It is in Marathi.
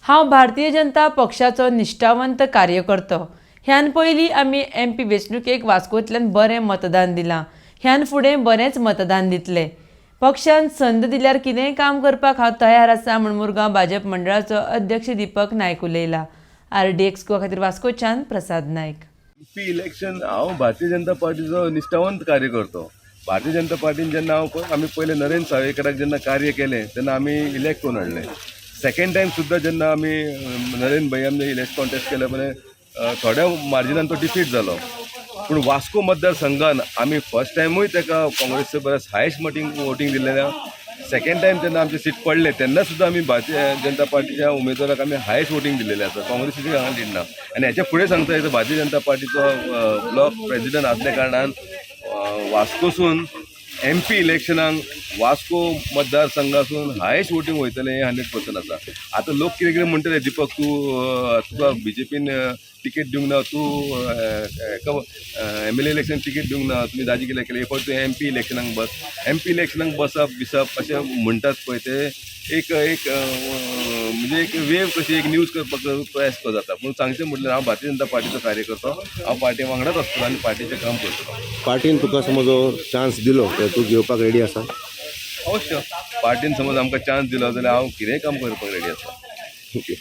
हांव भारतीय जनता पक्षाचो निश्ठावंत कार्यकर्तो। ह्यान पयलीं आमी MP वेंचणुकेक वास्कोंतल्यान बरें मतदान दिलां। ह्यान फुडें बरेंच मतदान दितले। पक्षान संद दिल्यार कितेंय काम करपाक हांव तयार आसा म्हूण मुरगांव भाजप मंडळाचो अध्यक्ष दीपक नायक उलयला। RDXGOA खातीर वास्कोच्यान प्रसाद नायक। MP इलेक्शन हांव भारतीय जनता पार्टीचो निश्ठावंत कार्यकर्तो। भारतीय जनता पार्टीन जेन्ना आमी पयले नरेंद्र सावयकाराक जेन्ना कार्य केलें तेन्ना आमी इलेक्ट करून हाडलें। सेकंड टायम सुद्दां जेन्ना आमी नरेंद्र भाई आमी इलेक्ट कॉन्टेस्ट केले पळय थोड्या मार्जिनान तो डिफीट जालो, पूण वास्को मतदारसंघान आमी फर्स्ट टायमूय ताका काँग्रेसचे परस हायस्ट वोटींग दिलेल्या। सेकंड टायम जेन्ना आमचे सीट पडले तेन्ना सुद्दां आमी भारतीय जनता पार्टीच्या उमेदवाराक आमी हायस्ट वोटींग दिलेलें आसा, काँग्रेसीची हांगा लीड ना। आनी हेच्या फुडें सांगता येता भारतीय जनता पार्टीचो ब्लॉक प्रेसिडेंट आसल्या कारणान वास्कोसून MP इलेक्शनाक वास्को मतदारसंघासून हायस्ट वोटींग वयतलें हें 100% आसा। आतां लोक कितें कितें म्हणटले, दीपक तूं तुका BJPन टिकेट दिवंक ना, तूं MLA इलेक्शन टिकेट दिवंक ना, तुमी दाजी कितें केलें पण तूं MP इलेक्शनाक बस। MP इलेक्शनाक बसप बिसप अशें म्हणटात पळय ते एक म्हणजे एक वेव कशी एक न्यूज करपाक प्रयास तो जाता। पूण सांगचें म्हटल्यार हांव भारतीय जनता पार्टीचो कार्यकर्तो, हांव पार्टी वांगडाच आसतलो आनी पार्टीचें काम करतलो। पार्टीन तुका समज चान्स दिलो तर तूं घेवपाक रेडी आसा? अवश्य, पार्टीन समज आमकां चान्स दिलो जाल्यार हांव कितेंय काम करपाक रेडी आसा। ओके।